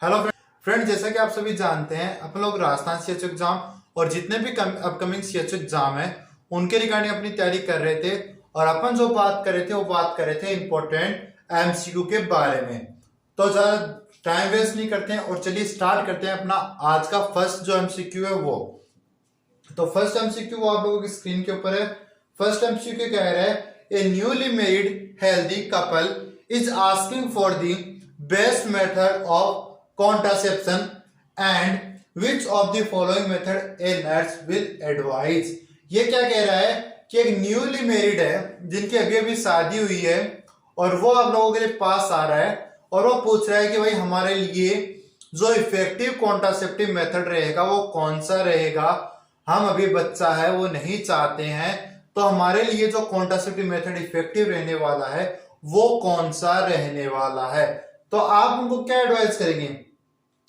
Hello friend, जैसा कि आप सभी जानते हैं अपन लोग राजस्थान सीएचओ एग्जाम और जितने भी अपकमिंग सीएचओ एग्जाम है उनके रिगार्डिंग अपनी तैयारी कर रहे थे। और अपन जो बात कर रहे थे वो बात कर रहे थे इंपॉर्टेंट एमसीक्यू के बारे में। तो ज्यादा टाइम वेस्ट नहीं करते हैं और चलिए स्टार्ट करते हैं अपना आज का फर्स्ट जो एमसीक्यू है वो। तो फर्स्ट एमसीक्यू वो आप लोगों की स्क्रीन के ऊपर है। फर्स्ट एमसीक्यू कह रहा है a newly married healthy couple is asking for the best method of contraception and which of the following method a nurse will advise। ये क्या कह रहा है कि एक न्यूली मैरिड है जिनकी अभी अभी शादी हुई है और वो आप लोगों के लिए पास आ रहा है और वो पूछ रहा है कि भाई हमारे लिए जो इफेक्टिव कॉन्ट्रासेप्टिव मेथड रहेगा वो कौन सा रहेगा। हम अभी बच्चा है वो नहीं चाहते हैं, तो हमारे लिए जो कॉन्ट्रासेप्टिव मेथड इफेक्टिव रहने वाला है वो कौन सा रहने वाला है। तो आप उनको क्या एडवाइस करेंगे?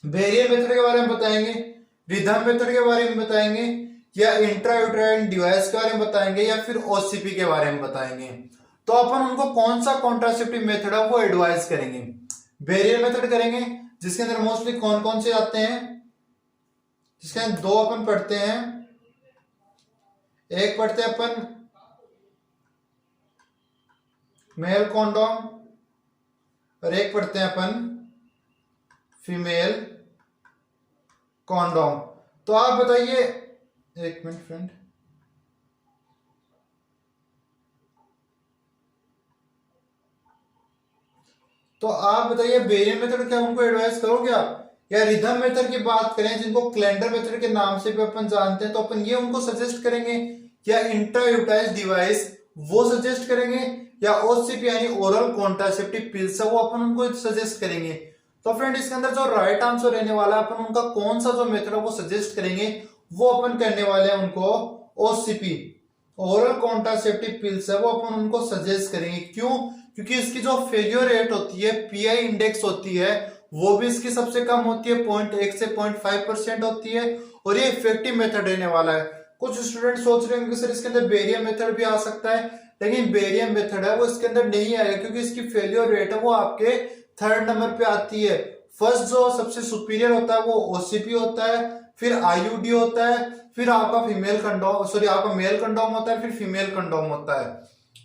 वेरिएबल मेथड के बारे में बताएंगे, रिदम मेथड के बारे में बताएंगे, या इंट्रायूट्राइन डिवाइस के बारे में बताएंगे, या फिर ओसीपी के बारे में बताएंगे। तो अपन उनको कौन सा कॉन्ट्रासेप्टिव मेथड है वो एडवाइस करेंगे। वेरिएबल मेथड करेंगे जिसके अंदर मोस्टली कौन कौन से आते हैं, जिसके अंदर दो अपन पढ़ते हैं। एक पढ़ते हैं अपन मेल कॉन्डोम और एक पढ़ते हैं अपन फीमेल कॉन्डोम। तो आप बताइए, एक मिनट फ्रेंड, तो आप बताइए वेरिएबल मेथड क्या उनको एडवाइस करोगे आप, या रिदम मेथड की बात करें जिनको कैलेंडर मेथड के नाम से भी अपन जानते हैं, तो अपन ये उनको सजेस्ट करेंगे, या इंट्रायूटाइज डिवाइस वो सजेस्ट करेंगे, या ओसीपी यानी ओरल कॉन्ट्रासेप्टिव पिल्स है वो अपन उनको सजेस्ट करेंगे। तो फ्रेंड इसके अंदर जो राइट आंसर रहने वाला है अपन उनका कौन सा जो मेथड है वो सजेस्ट करेंगे, वो अपन करने वाले हैं उनको ओसीपी ओरल कॉन्ट्रासेप्टिव पिल्स है वो अपन उनको सजेस्ट करेंगे। क्यों? क्योंकि इसकी जो फेलियर रेट होती है, पीआई इंडेक्स होती है, वो भी इसकी सबसे कम होती है, 0.1 से 0.5% होती है, और ये इफेक्टिव मेथड रहने वाला है। कुछ स्टूडेंट सोच रहे होंगे सर इसके अंदर बेरियम मेथड भी आ सकता है, लेकिन बेरियम मेथड है वो इसके अंदर नहीं आएगा क्योंकि इसकी फेलियर रेट है वो आपके थर्ड नंबर पे आती है। फर्स्ट जो सबसे सुपीरियर होता है वो ओसीपी होता है, फिर आईयूडी होता है, फिर आपका फीमेल कंडोम आपका मेल कंडोम होता है, फिर फीमेल कंडोम होता है।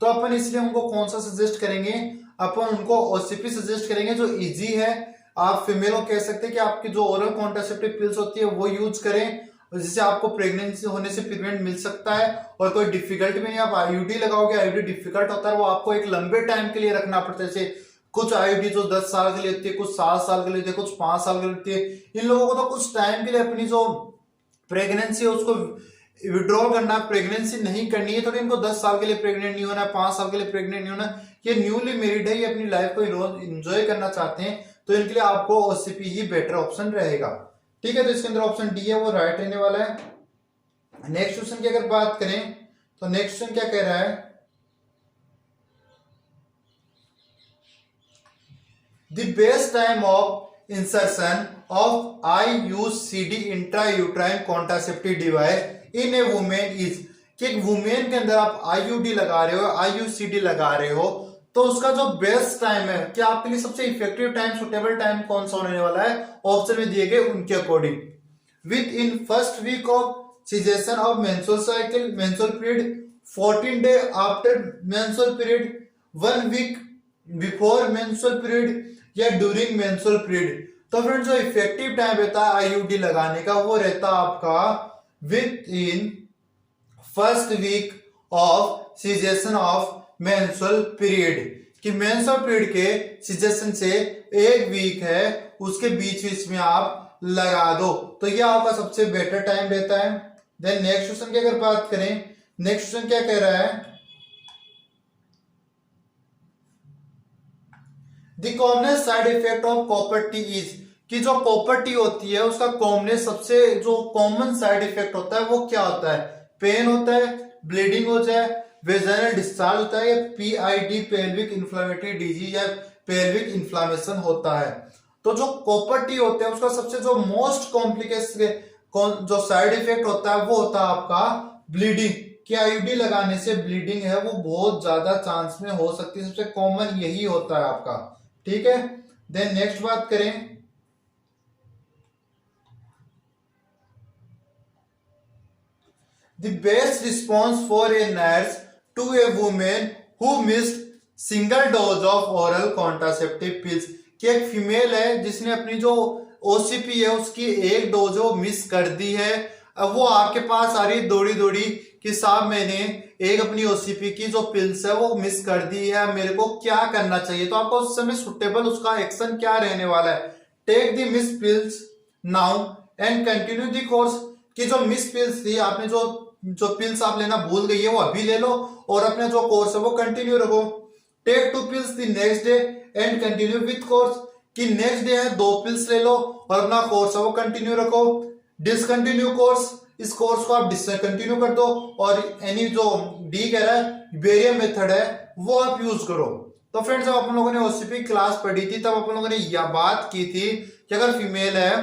तो अपन इसलिए उनको कौन सा सजेस्ट करेंगे, अपन उनको ओसीपी सजेस्ट करेंगे जो इजी है। आप फीमेल को कह सकते हैं कि आपकी जो ओरल कॉन्ट्रासेप्टिव पिल्स होती है वो यूज करें जिससे आपको प्रेगनेंसी होने से प्रिवेंट मिल सकता है, और कोई डिफिकल्ट भी नहीं। आप आईयूडी लगाओगे, आईयूडी डिफिकल्ट होता है, वो आपको एक लंबे टाइम के लिए रखना पड़ता है। जैसे कुछ आईयूडी जो 10 साल के लिए होती है, कुछ 7 साल के लिए होती है, कुछ 5 साल के लिए होती है। इन लोगों को तो कुछ टाइम के लिए अपनी जो प्रेगनेंसी है उसको विड्रॉल करना, प्रेगनेंसी नहीं करनी है, थोड़ी इनको 10 साल के लिए प्रेग्नेंट नहीं होना, 5 साल के लिए प्रेग्नेंट नहीं होना। ये न्यूली मैरिड है, ये अपनी लाइफ को एंजॉय करना चाहते हैं, तो इनके लिए आपको ओसीपी ही बेटर ऑप्शन रहेगा। ठीक है, तो इसके अंदर ऑप्शन डी है वो राइट रहने वाला है। नेक्स्ट क्वेश्चन की अगर बात करें तो नेक्स्ट क्वेश्चन क्या कह रहा है, the best time of insertion of IUCD intrauterine contraceptive device in A women is. कि एक वुमेन के अंदर आप आईयूडी लगा रहे हो, IUCD लगा रहे हो, तो उसका जो बेस्ट टाइम है, कि आपके लिए सबसे इफेक्टिव टाइम, सुटेबल टाइम कौन सा होने वाला है, ऑप्शन में दिए गए उनके according. Within first week of cessation of menstrual cycle, menstrual period, 14 day after menstrual period, 1 week before menstrual period, या ड्यूरिंग menstrual period। तो फ्रेंड्स जो इफेक्टिव टाइम रहता है आईयूडी लगाने का वो रहता है आपका within first week of cessation of menstrual period। कि menstrual period के cessation से एक वीक है उसके बीच में आप लगा दो, तो ये आपका सबसे बेटर टाइम रहता है। देन नेक्स्ट क्वेश्चन की अगर बात करें, नेक्स्ट क्वेश्चन क्या कह रहा है, the commonest side effect of copper T is. कि जो कॉपर टी होती है उसका कॉमनेस्ट सबसे जो कॉमन साइड इफेक्ट होता है वो क्या होता है? पेन होता है, ब्लीडिंग हो जाए, वेजाइनल डिस्चार्ज होता है, या PID पेल्विक इन्फ्लेमेटरी डिजीज या पेल्विक इन्फ्लामेशन होता है। तो जो कॉपर टी होते हैं उसका सबसे जो मोस्ट कॉम्प्लिकेशन जो साइड इफेक्ट होता है वो होता है आपका ब्लीडिंग। कि आईयूडी लगाने से ब्लीडिंग है वो बहुत ज्यादा चांस में हो सकती है, सबसे कॉमन यही होता है आपका। ठीक है, देन नेक्स्ट बात करें the best response for a nurse to a women who missed single dose of oral contraceptive pills. कि एक फीमेल है जिसने अपनी जो ओसीपी है उसकी एक डोज वो मिस कर दी है। अब वो आपके पास आ रही दौड़ी दौड़ी कि साहब मैंने एक अपनी ओसीपी की जो पिल्स है वो मिस कर दी है, मेरे को क्या करना चाहिए। तो आपको उस समय सुटेबल उसका एक्शन क्या रहने वाला है, take the miss pills now and continue the course. कि जो मिस पिल्स थी, आपने जो पिल्स आप लेना भूल गई है वो अभी ले लो और अपना जो कोर्स है वो कंटिन्यू रखो। Take 2 pills the next day and continue with course. कि नेक्स्ट डे है 2 पिल्स ले लो और अपना कोर्स है वो कंटिन्यू रखो। डिसकंटिन्यू कोर्स, इस कोर्स को आप डिसकंटिन्यू कर दो और एनी जो डी कह रहा है बेरियम मेथड है वो आप यूज करो। तो फ्रेंड्स, जब अपन लोगों ने ओसीपी क्लास पढ़ी थी तब अपन लोगों ने यह बात की थी कि अगर फीमेल है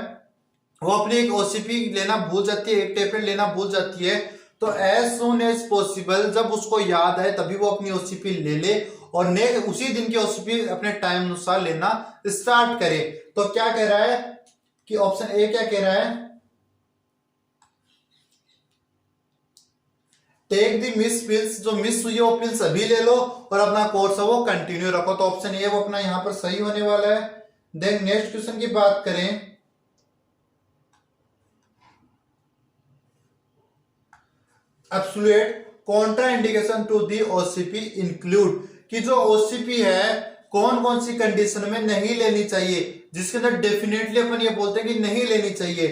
वो अपनी एक ओसीपी लेना भूल जाती है, एक टेबलेट लेना भूल जाती है, तो एज सुन एज पॉसिबल जब उसको याद है तभी वो अपनी ओसीपी ले ले और उसी दिन की ओसीपी अपने टाइम अनुसार लेना स्टार्ट करे। तो क्या कह रहा है कि ऑप्शन ए क्या कह रहा है, टेक द मिस पिल्स, जो मिस हुई है वो पिल्स अभी ले लो और अपना कोर्स है वो कंटिन्यू रखो। तो ऑप्शन ए वो अपना यहां पर सही होने वाला है। देन नेक्स्ट क्वेश्चन की बात करें, absolute contraindication to the OCP include. कि जो ओसीपी है कौन कौन सी कंडीशन में नहीं लेनी चाहिए, जिसके अंदर डेफिनेटली अपन ये बोलते हैं कि नहीं लेनी चाहिए।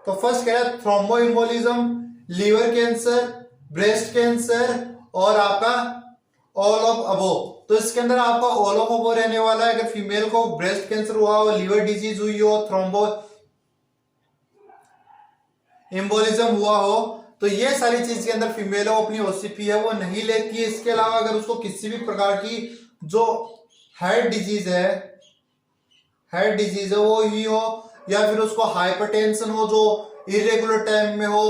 तो फर्स्ट कह रहा है thromboembolism, liver cancer, breast cancer और आपका ऑल ऑफ अबोव। तो इसके अंदर आपका ऑल ऑफ अबोव रहने वाला है। अगर फीमेल को ब्रेस्ट कैंसर हुआ हो, लीवर डिजीज हुई हो, थ्रोम्बो एम्बोलिज्म हुआ हो, तो ये सारी चीज के अंदर फीमेल है वो अपनी ओसीपी है वो नहीं लेती है। इसके अलावा अगर उसको किसी भी प्रकार की जो हार्ट डिजीज है वो ही हो, या फिर उसको हाइपरटेंशन हो जो इरेगुलर टाइम में हो,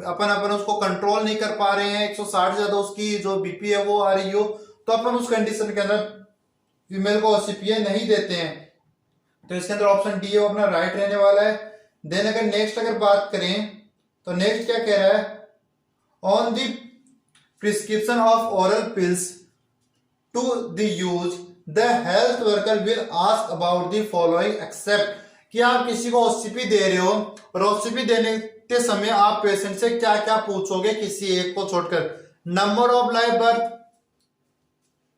अपन उसको कंट्रोल नहीं कर पा रहे हैं, 160 ज्यादा उसकी जो बीपी है वो आ रही हो, तो अपन उस कंडीशन के अंदर फीमेल को ओसीपी नहीं देते हैं। तो इसके अंदर ऑप्शन डी है वो अपना राइट रहने वाला है। देन अगर नेक्स्ट अगर बात करें तो नेक्स्ट क्या कह रहा है, on the prescription of oral pills to the use the health worker will ask about the following except. कि आप किसी को ओसीपी दे रहे हो और ओसीपी देने के समय आप पेशेंट से क्या क्या पूछोगे किसी एक को छोड़कर, number of live birth,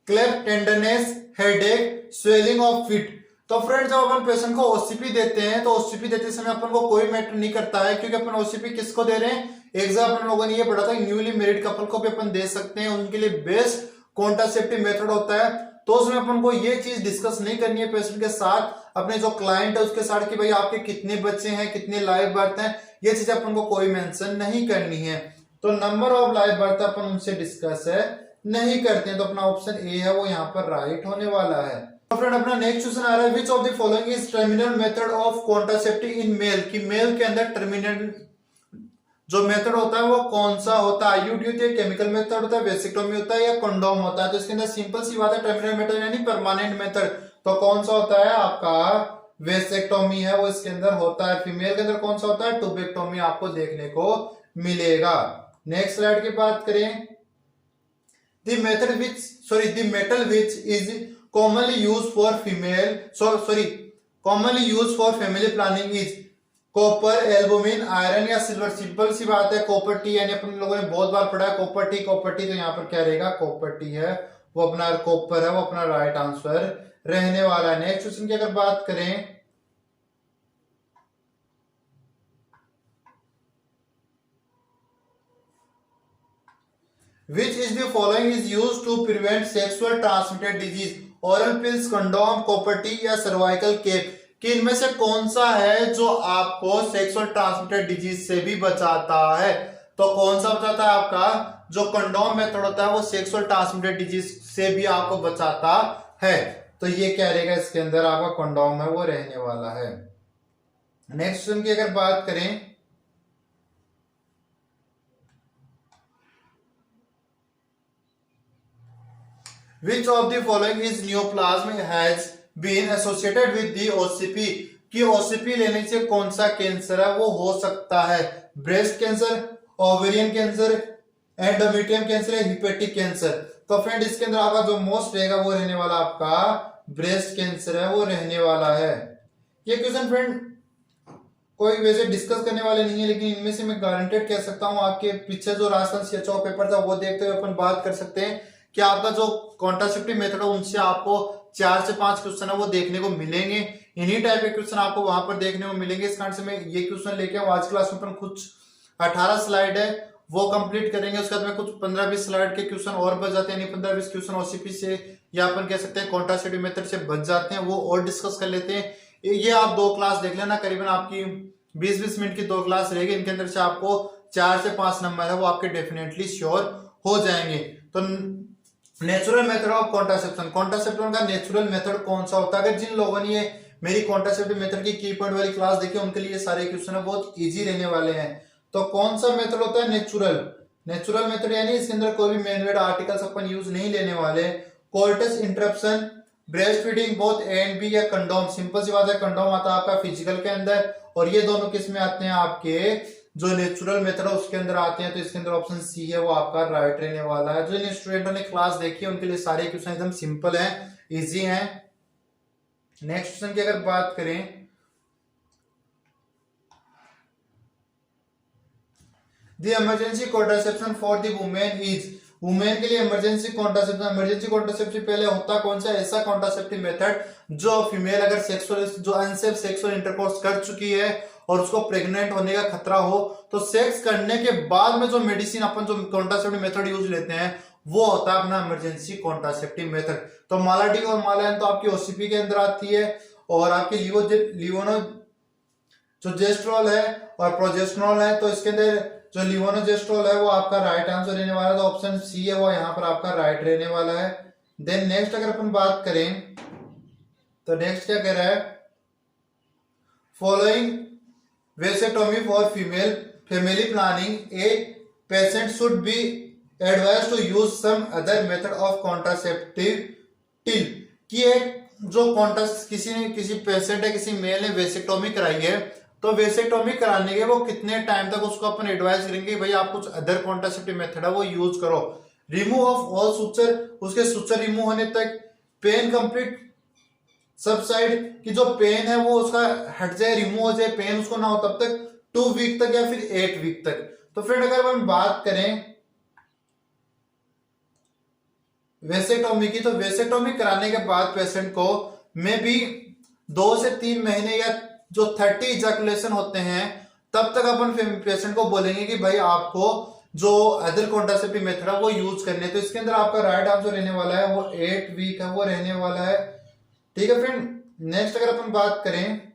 cleft tenderness, headache, swelling of fit. तो फ्रेंड्स, जब अपन पेशेंट को ओसीपी देते हैं तो ओसीपी देते समय अपन को कोई मैटर नहीं करता है, क्योंकि अपन ओसीपी किसको दे रहे हैं, एग्जाम अपन लोगों ने ये पढ़ा था न्यूली मैरिड कपल को भी अपन दे सकते हैं, उनके लिए बेस्ट कॉन्ट्रासेप्टिव मेथड होता है। तो उसमें अपन को ये चीज डिस्कस नहीं करनी है पेशेंट के साथ, अपने जो क्लाइंट है उसके साथ कि भाई आपके कितने बच्चे हैं, कितने लाइव बर्थ हैं, ये चीज अपन को कोई मेंशन नहीं करनी है। तो नंबर ऑफ लाइव बर्थ अपन उनसे डिस्कस है नहीं करते हैं। तो अपना ऑप्शन ए है वो यहाँ पर राइट होने वाला है। तो फ्रेंड, अपना नेक्स्ट क्वेश्चन आ रहा है, which of the following is terminal method of contraceptive in male. कि मेल के अंदर टर्मिनल जो मेथड होता है वो कौन सा होता है, आईयूडी होती है, केमिकल मेथड होता है, वेसिक्टोमी होता है या कंडोम होता है। तो इसके अंदर सिंपल सी बात है, टर्मिनल मेथड यानी परमानेंट मेथड। तो कौन सा होता है आपका वेसेक्टोमी है वो इसके अंदर होता है। फीमेल के अंदर कौन सा होता है, ट्यूबेक्टोमी आपको देखने को मिलेगा। नेक्स्ट स्लाइड की बात करें, the metal which is commonly used for family planning is copper, albumin, iron या सिल्वर। सिंपल सी बात है, कॉपर टी यानी अपन लोगों ने बहुत बार पढ़ा है कॉपर टी। तो यहाँ पर क्या रहेगा, कॉपर टी है वो अपना कॉपर है वो अपना राइट आंसर रहने वाला है। नेक्स्ट क्वेश्चन की अगर बात करें, which is the following is used to prevent sexual transmitted disease, oral pills, condom, copper T या सर्वाइकल केप। कि इनमें से कौन सा है जो आपको सेक्सुअल ट्रांसमिटेड डिजीज से भी बचाता है। तो कौन सा बचाता है, आपका जो कंडोम मेथड होता है वो सेक्सुअल ट्रांसमिटेड डिजीज से भी आपको बचाता है। तो ये क्या रहेगा, इसके अंदर आपका कंडोम है वो रहने वाला है। नेक्स्ट क्वेश्चन की अगर बात करें, which of the following is neoplasm has been associated with the OCP। कि ओसीपी लेने से कौन सा कैंसर है वो हो सकता है, breast cancer, ovarian cancer, endometrium cancer या हिपेटिक कैंसर। तो फ्रेंड इसके अंदर आपका जो मोस्ट रहेगा वो रहने वाला आपका ब्रेस्ट कैंसर है, वो रहने वाला है। ये क्वेश्चन फ्रेंड कोई वैसे डिस्कस करने वाले नहीं है, लेकिन इनमें से मैं गारंटेड कह सकता हूं आपके पीछे जो राजस्थान सीएचओ पेपर था वो देखते हुए अपन बात कर सकते हैं कि आपका जो कॉन्ट्रासेप्टिव मेथड है उनसे आपको 4 से 5 क्वेश्चन है वो देखने को मिलेंगे। इन्हीं टाइप के क्वेश्चन आपको वहां पर देखने को मिलेंगे। इस कारण से मैं ये क्वेश्चन लेके आऊँ आज क्लास में अपन कुछ 18 स्लाइड है वो कंप्लीट करेंगे। उसके बाद में कुछ 15-20 स्लाइड के क्वेश्चन और बच जाते हैं, 15-20 क्वेश्चन ओसीपी से या अपन कह सकते हैं कॉन्ट्रासेप्टिव मेथड से बच जाते हैं, वो और डिस्कस कर लेते हैं। ये आप 2 क्लास देख लेना, करीबन आपकी 20-20 मिनट की 2 क्लास रहेगी। इनके अंदर से आपको 4 से 5 नंबर है वो आपके डेफिनेटली श्योर हो जाएंगे। तो natural method of contraception, contraception का नेचुरल मेथड कौन सा होता है? अगर जिन लोगों ने मेरी कॉन्ट्रासेप्टिव मेथड की की पॉइंट वाली क्लास देखी उनके लिए सारे क्वेश्चन बहुत इजी रहने वाले हैं। तो कौन सा मेथड होता है? नेचुरल। नेचुरल मेथड यानी इसके अंदर कोई भी मैनमेड आर्टिकल्स अपन यूज नहीं लेने वाले। Coitus interruption, breast feeding both A and B या कंडोम, सिंपल सी बात है कंडोम आता है आपका फिजिकल के अंदर, और ये दोनों किस में आते हैं? आपके जो नेचुरल मेथड है उसके अंदर आते हैं। तो इसके अंदर ऑप्शन सी है वो आपका राइट रहने वाला है। जो इन स्टूडेंटों ने क्लास देखी है उनके लिए सारे क्वेश्चन एकदम सिंपल है, इजी है। नेक्स्ट क्वेश्चन की अगर बात करें, the emergency contraception for the women is, women के लिए इमरजेंसी कॉन्ट्रासेप्शन, इमरजेंसी कॉन्ट्रासेप्शन पहले होता कौन सा? ऐसा कॉन्ट्रासेप्टिव मेथड जो फीमेल अगर सेक्सुअल जो अनसेफ सेक्सुअल इंटरकोर्स कर चुकी है और उसको प्रेग्नेंट होने का खतरा हो, तो सेक्स करने के बाद में जो मेडिसिन अपन जो कॉन्ट्रासेप्टिव मेथड यूज लेते हैं वो होता है अपना इमरजेंसी कॉन्ट्रासेप्टिव मेथड। तो मालाडी और मालायन तो आपकी ओसीपी के अंदर आती है, और आपकी लिवोनो जो जेस्ट्रोल है और प्रोजेस्टेरोन है, तो इसके अंदर जो लिवोनोजेस्ट्रोल है वो आपका राइट आंसर रहने वाला है। तो ऑप्शन सी है वो यहाँ पर आपका राइट रहने वाला है। देन नेक्स्ट अगर अपन बात करें तो नेक्स्ट क्या कह रहा है? Following vasectomy for female family planning, a patient should be advise to use some other method of contraceptive till, कि एक जो किसी पेशेंट है, किसी मेल ने वेसेक्टोमी कराई है, तो वेसेक्टोमी कराने के वो कितने टाइम तक उसको अपन एडवाइस करेंगे भाई आप कुछ अदर कॉन्ट्रासेप्टिव मेथड है वो यूज करो। रिमूव ऑफ ऑल सुचर, उसके सुचर रिमूव होने तक, पेन कंप्लीट सबसाइड, कि जो पेन है वो उसका हट जाए, रिमूव हो जाए, पेन उसको ना हो तब तक, 2 वीक तक या फिर 8 वीक तक। तो फ्रेंड अगर हम बात करें वेसेक्टोमी की, तो वेसेक्टोमी कराने के बाद पेशेंट को मे बी 2 से 3 महीने या जो 30 इजैकुलेशन होते हैं तब तक अपन पेशेंट को बोलेंगे कि भाई आपको जो अदर कॉन्ट्रासेप्टिव मेथड है वो यूज करने। तो इसके अंदर आपका राइट आंसर रहने वाला है वो 8 वीक है वो रहने वाला है। ठीक है फ्रेंड, नेक्स्ट अगर अपन बात करें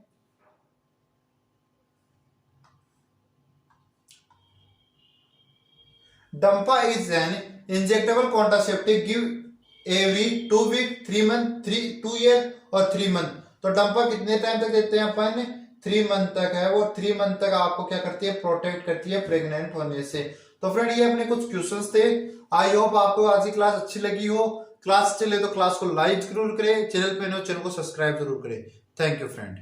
डंपा is an injectable contraceptive give every 2 week, 3 month, 2 year और 3 मंथ। तो डंपा कितने टाइम तक देते हैं अपन? 3 मंथ तक है वो। 3 मंथ तक आपको क्या करती है? प्रोटेक्ट करती है प्रेग्नेंट होने से। तो फ्रेंड ये अपने कुछ क्वेश्चंस थे। आई होप आपको आज की क्लास अच्छी लगी हो। क्लास चले तो क्लास को लाइक जरूर करें, चैनल पे नए चैनल को सब्सक्राइब जरूर करें। Thank you friend.